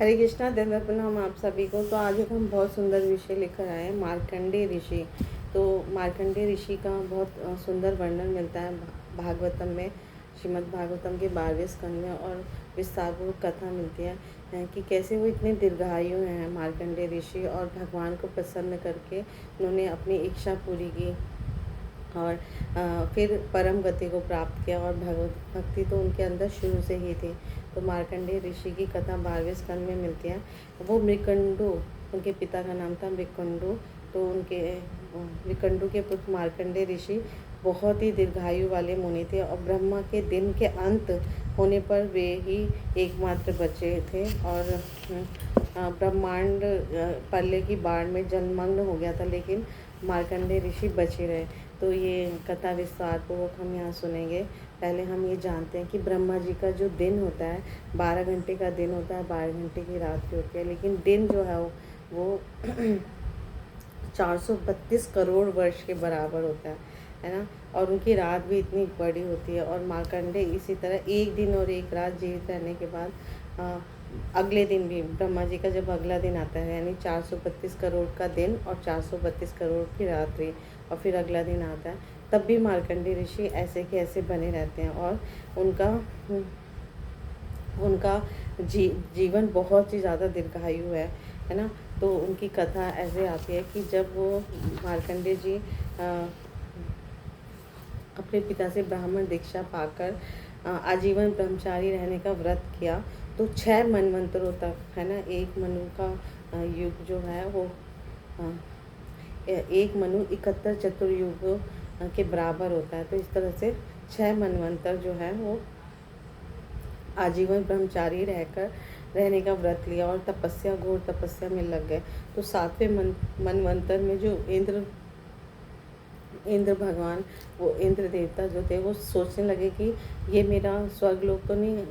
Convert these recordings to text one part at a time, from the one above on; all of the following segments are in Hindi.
हरे कृष्णा, दंडवत प्रणाम आप सभी को। तो आज एक हम बहुत सुंदर विषय लेकर आए हैं, मार्कंडेय ऋषि। तो मार्कंडेय ऋषि का बहुत सुंदर वर्णन मिलता है भागवतम में, श्रीमद् भागवतम के 12वें स्कंद में, और विस्तारपूर्वक कथा मिलती है कि कैसे वो इतने दीर्घायु हैं मार्कंडेय ऋषि, और भगवान को प्रसन्न करके उन्होंने अपनी इच्छा पूरी की और फिर परम गति को प्राप्त किया। और भगवत भक्ति तो उनके अंदर शुरू से ही थी। तो मार्कंडेय ऋषि की कथा 12वें स्कंद में मिलती है। वो मृकंडु, उनके पिता का नाम था मृकंडु। तो उनके मृकंडु के पुत्र मार्कंडेय ऋषि बहुत ही दीर्घायु वाले मुनि थे, और ब्रह्मा के दिन के अंत होने पर वे ही एकमात्र बचे थे। और ब्रह्मांड प्रलय की बाढ़ में जलमग्न हो गया था, लेकिन मार्कंडेय ऋषि बचे रहे। तो ये कथा विस्तार पूर्वक हम यहाँ सुनेंगे। पहले हम ये जानते हैं कि ब्रह्मा जी का जो दिन होता है 12 घंटे का दिन होता है, 12 घंटे की रात भी होती है, लेकिन दिन जो है वो 432 करोड़ वर्ष के बराबर होता है ना। और उनकी रात भी इतनी बड़ी होती है। और मार्कंडेय इसी तरह एक दिन और एक रात जीवित रहने के बाद अगले दिन भी ब्रह्मा जी का जब अगला दिन आता है, यानी 432 करोड़ का दिन और 432 करोड़ की रात्रि, और फिर अगला दिन आता है, तब भी मार्कंडेय ऋषि ऐसे के ऐसे बने रहते हैं। और उनका उनका जीवन बहुत ही ज़्यादा दीर्घायु है ना। तो उनकी कथा ऐसे आती है कि जब वो मार्कंडेय जी अपने पिता से ब्राह्मण दीक्षा पाकर आजीवन ब्रह्मचारी रहने का व्रत किया, तो 6 मनवंतरों तक, है ना, एक मनु का युग जो है वो एक मनु 71 चतुर्युगों के बराबर होता है। तो इस तरह से 6 मनवंतर जो है वो आजीवन ब्रह्मचारी रहने का व्रत लिया और घोर तपस्या में लग गए। तो 7वें मनवंतर में जो इंद्र भगवान, वो इंद्र देवता जो थे, वो सोचने लगे कि ये मेरा स्वर्गलोक तो नहीं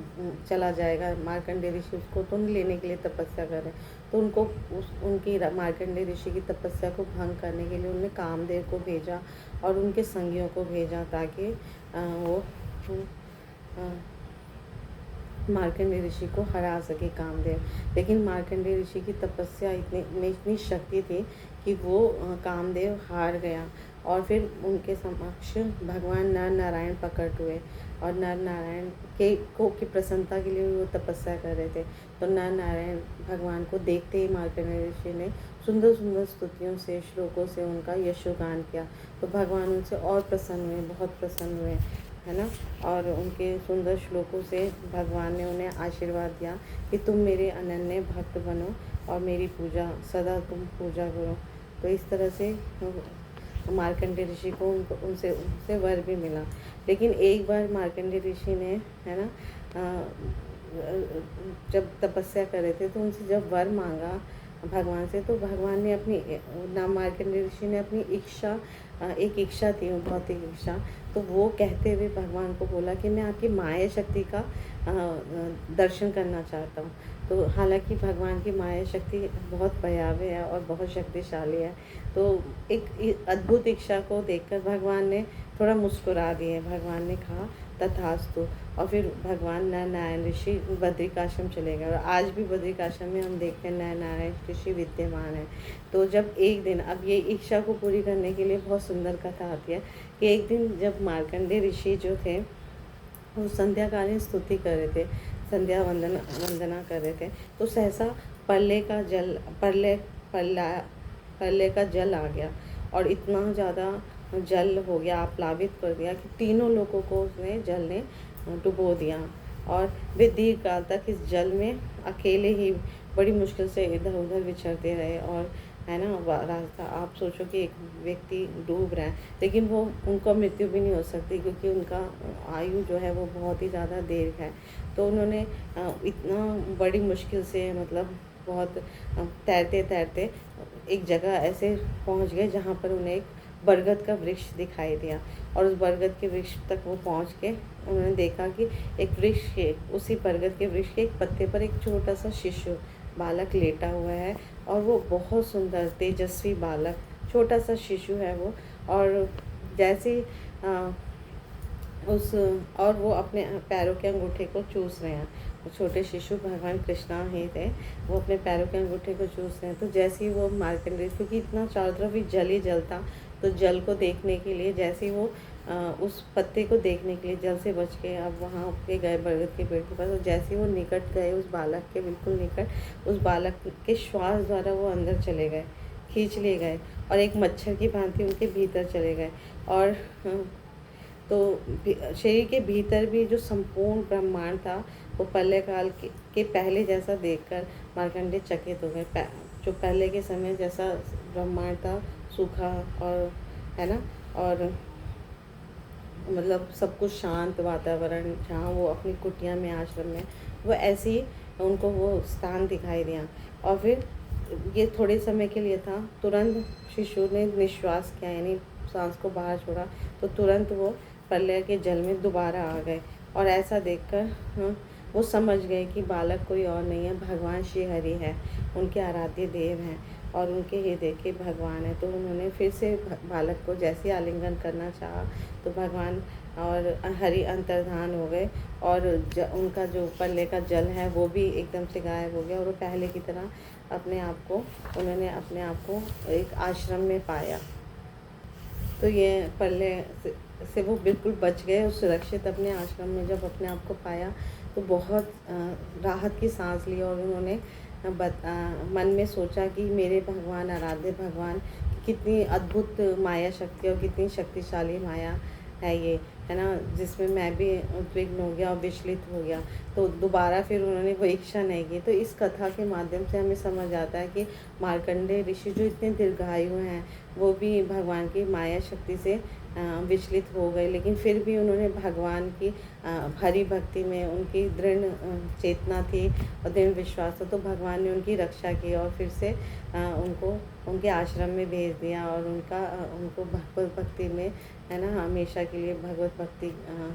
चला जाएगा, मार्कंडेय ऋषि उसको तो नहीं लेने के लिए तपस्या कर रहे। तो उनको उनकी मार्कंडेय ऋषि की तपस्या को भंग करने के लिए उन्होंने कामदेव को भेजा और उनके संगियों को भेजा, ताकि वो मार्कंडेय ऋषि को हरा सके कामदेव। लेकिन मार्कंडेय ऋषि की तपस्या में इतनी शक्ति थी कि वो कामदेव हार गया। और फिर उनके समक्ष भगवान नर नारायण प्रकट हुए, और नर नारायण की प्रसन्नता के लिए वो तपस्या कर रहे थे। तो नर नारायण भगवान को देखते ही मार्कंडेय ऋषि ने सुंदर सुंदर स्तुतियों से, श्लोकों से उनका यशोगान किया। तो भगवान उनसे और प्रसन्न हुए, बहुत प्रसन्न हुए, है ना। और उनके सुंदर श्लोकों से भगवान ने उन्हें आशीर्वाद दिया कि तुम मेरे अनन्य भक्त बनो और मेरी पूजा सदा तुम पूजा करो। तो इस तरह से मार्कंडेय ऋषि को उनसे वर भी मिला। लेकिन एक बार मार्कंडेय ऋषि ने, है ना, जब तपस्या कर रहे थे, तो उनसे जब वर मांगा भगवान से, तो भगवान ने मार्कंडेय ऋषि ने अपनी इच्छा, एक इच्छा थी, भौतिक इच्छा, तो वो कहते हुए भगवान को बोला कि मैं आपकी माया शक्ति का दर्शन करना चाहता हूँ। तो हालांकि भगवान की माया शक्ति बहुत भयावह है और बहुत शक्तिशाली है। तो एक अद्भुत इच्छा को देखकर भगवान ने थोड़ा मुस्कुरा दिए। भगवान ने कहा तथास्तु, और फिर भगवान नर नारायण ऋषि बद्रिकाश्रम चले गए। और आज भी बद्रिकाश्रम में हम देखते हैं नर नारायण ऋषि विद्यमान है। तो जब एक दिन, अब ये इच्छा को पूरी करने के लिए बहुत सुंदर कथा आती है कि एक दिन जब मार्कंडेय ऋषि जो थे वो संध्याकालीन स्तुति कर रहे थे, संध्या वंदना कर रहे थे, तो सहसा प्रलय का जल आ गया, और इतना ज़्यादा जल हो गया, आप्लावित कर दिया कि तीनों लोगों को जल ने डुबो दिया। और वे दीर्घ काल तक इस जल में अकेले ही बड़ी मुश्किल से इधर उधर विचरते रहे। और, है ना, रास्ता, आप सोचो कि एक व्यक्ति डूब रहा है, लेकिन वो उनको मृत्यु भी नहीं हो सकती, क्योंकि उनका आयु जो है वो बहुत ही ज़्यादा दीर्घ है। तो उन्होंने इतना बड़ी मुश्किल से, मतलब बहुत तैरते तैरते एक जगह ऐसे पहुंच गए जहां पर उन्हें एक बरगद का वृक्ष दिखाई दिया। और उस बरगद के वृक्ष तक वो पहुंच के उन्होंने देखा कि एक वृक्ष के, उसी बरगद के वृक्ष के एक पत्ते पर एक छोटा सा शिशु बालक लेटा हुआ है, और वो बहुत सुंदर तेजस्वी बालक, छोटा सा शिशु है वो। और जैसे और वो अपने पैरों के अंगूठे को चूस रहे हैं। छोटे शिशु भगवान कृष्णा ही थे, वो अपने पैरों के अंगूठे को चूस रहे हैं। तो जैसे ही वो मार्कंडेय, क्योंकि इतना चारों तरफ ही जल ही जल था, तो जल को देखने के लिए जैसे ही वो उस पत्ते को देखने के लिए जल से बच के अब वहाँ पे गए बरगद के पेड़ के पास, और जैसे ही वो निकट गए उस बालक के बिल्कुल निकट, उस बालक के श्वास द्वारा वो अंदर चले गए, खींच लिए गए और एक मच्छर की भांति उनके भीतर चले गए। और तो शरीर के भीतर भी जो संपूर्ण ब्रह्मांड था वो प्रलय काल के पहले जैसा देखकर मार्कंडेय चकित हो गए। जो पहले के समय जैसा ब्रह्मांड था, सूखा और है ना, और मतलब सब कुछ शांत वातावरण, जहाँ वो अपनी कुटिया में आश्रम में, वो ऐसे ही उनको वो स्थान दिखाई दिया। और फिर ये थोड़े समय के लिए था, तुरंत शिशु ने निश्वास किया, यानी सांस को बाहर छोड़ा, तो तुरंत वो प्रलय के जल में दोबारा आ गए। और ऐसा देखकर वो समझ गए कि बालक कोई और नहीं है, भगवान श्री हरि है, उनके आराध्य देव हैं और उनके हृदय के भगवान है। तो उन्होंने फिर से बालक को जैसे आलिंगन करना चाहा, तो भगवान और हरि अंतर्धान हो गए, और उनका जो प्रलय का जल है वो भी एकदम से गायब हो गया, और वो पहले की तरह उन्होंने अपने आप को एक आश्रम में पाया। तो ये प्रलय से वो बिल्कुल बच गए और सुरक्षित अपने आश्रम में जब अपने आप को पाया, तो बहुत राहत की सांस ली। और उन्होंने मन में सोचा कि मेरे भगवान, आराध्य भगवान, कितनी अद्भुत माया शक्ति और कितनी शक्तिशाली माया है ये, है ना, जिसमें मैं भी उद्विग्न हो गया और विचलित हो गया। तो दोबारा फिर उन्होंने वो इच्छा नहीं की। तो इस कथा के माध्यम से हमें समझ आता है कि मार्कंडेय ऋषि जो इतने दीर्घायु हैं, वो भी भगवान की माया शक्ति से विचलित हो गए, लेकिन फिर भी उन्होंने भगवान की हरि भक्ति में उनकी दृढ़ चेतना थी और दृढ़ विश्वास था। तो भगवान ने उनकी रक्षा की और फिर से उनको उनके आश्रम में भेज दिया, और उनको भगवत भक्ति में, है ना, हमेशा के लिए भगवत भक्ति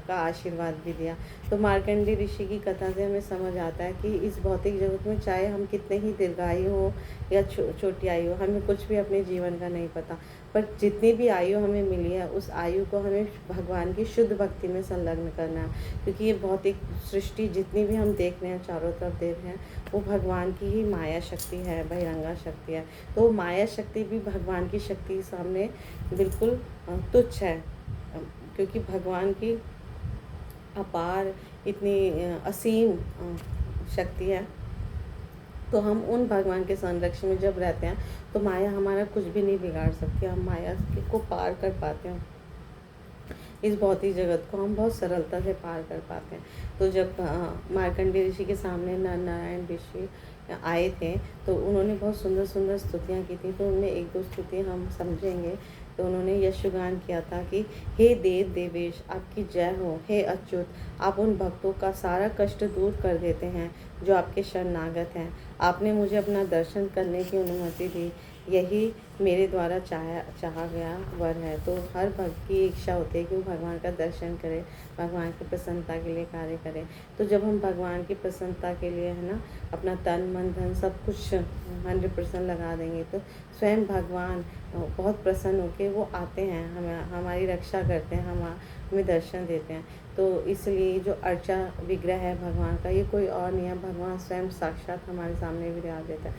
का आशीर्वाद भी दिया। तो मार्कंडेय ऋषि की कथा से हमें समझ आता है कि इस भौतिक जगत में चाहे हम कितने ही दीर्घायु हो या छोटी आयु, हमें कुछ भी अपने जीवन का नहीं पता, पर जितनी भी आयु हमें मिली है उस आयु को हमें भगवान की शुद्ध भक्ति में संलग्न करना है। क्योंकि ये भौतिक सृष्टि जितनी भी हम देख रहे हैं, चारों तरफ देख रहे हैं, वो भगवान की ही माया शक्ति है, बहिरंगा शक्ति है। तो माया शक्ति भी भगवान की शक्ति के सामने बिल्कुल तुच्छ है, क्योंकि भगवान की अपार, इतनी असीम शक्ति है। तो हम उन भगवान के संरक्षण में जब रहते हैं, तो माया हमारा कुछ भी नहीं बिगाड़ सकती। हम माया को पार कर पाते हैं, इस भौतिक जगत को हम बहुत सरलता से पार कर पाते हैं। तो जब मार्कंडेय ऋषि के सामने नर नारायण ऋषि आए थे, तो उन्होंने बहुत सुंदर सुंदर स्तुतियाँ की थी। तो उनमें एक दो स्तुतियाँ हम समझेंगे। तो उन्होंने यशगान किया था कि हे देव देवेश, आपकी जय हो, हे अच्युत, आप उन भक्तों का सारा कष्ट दूर कर देते हैं जो आपके शरणागत हैं। आपने मुझे अपना दर्शन करने की अनुमति दी, यही मेरे द्वारा चाहा गया वर है। तो हर भक्त की इच्छा होती है कि वो भगवान का दर्शन करे, भगवान की प्रसन्नता के लिए कार्य करें। तो जब हम भगवान की प्रसन्नता के लिए, है ना, अपना तन मन धन सब कुछ 100% लगा देंगे, तो स्वयं भगवान बहुत प्रसन्न होकर वो आते हैं, हमारी रक्षा करते हैं, हमें दर्शन देते हैं। तो इसलिए जो अर्चा विग्रह है भगवान का, ये कोई और नहीं है, भगवान स्वयं साक्षात हमारे सामने विराज देता है।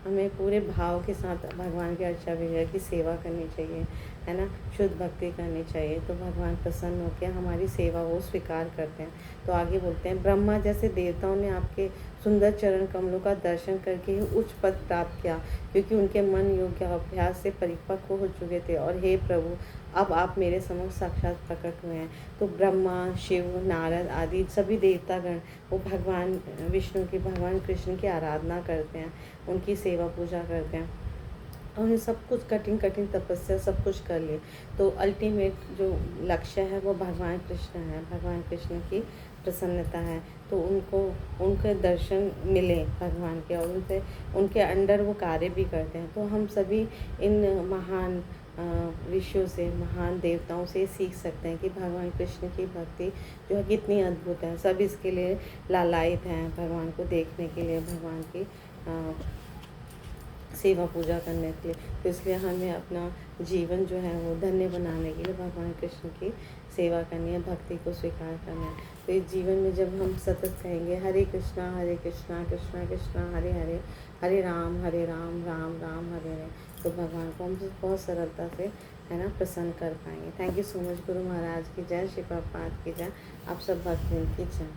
हमें पूरे भाव के साथ भगवान के अर्चा विग्रह की सेवा करनी चाहिए, है ना, शुद्ध भक्ति करनी चाहिए। तो भगवान प्रसन्न होकर हमारी सेवा वो स्वीकार करते हैं। तो आगे बोलते हैं, ब्रह्मा जैसे देवताओं ने आपके सुंदर चरण कमलों का दर्शन करके ही उच्च पद प्राप्त किया, क्योंकि उनके मन योग अभ्यास से परिपक्व हो चुके थे। और हे प्रभु, अब आप मेरे समक्ष साक्षात प्रकट हुए हैं। तो ब्रह्मा, शिव, नारद आदि सभी देवतागण वो भगवान विष्णु की, भगवान कृष्ण की आराधना करते हैं, उनकी सेवा पूजा करते हैं। उन्हें सब कुछ कठिन तपस्या सब कुछ कर लिए। तो अल्टीमेट जो लक्ष्य है वो भगवान कृष्ण है, भगवान कृष्ण की प्रसन्नता है। तो उनके दर्शन मिले भगवान के, और उनके अंडर वो कार्य भी करते हैं। तो हम सभी इन महान ऋषियों से, महान देवताओं से सीख सकते हैं कि भगवान कृष्ण की भक्ति जो है कितनी अद्भुत है। सब इसके लिए लालायित हैं, भगवान को देखने के लिए, भगवान की सेवा पूजा करने के लिए। तो इसलिए हमें अपना जीवन जो है वो धन्य बनाने के लिए भगवान कृष्ण की सेवा करनी है, भक्ति को स्वीकार करना है। तो इस जीवन में जब हम सतत कहेंगे हरे कृष्णा कृष्णा कृष्णा हरे हरे, हरे राम राम राम हरे हरे, तो भगवान को हम बहुत सरलता से है ना प्रसन्न कर पाएंगे। Thank you so much. Guru Maharaj की जय, श्री प्रभुपाद की जय, आप सब भक्तजन की जय।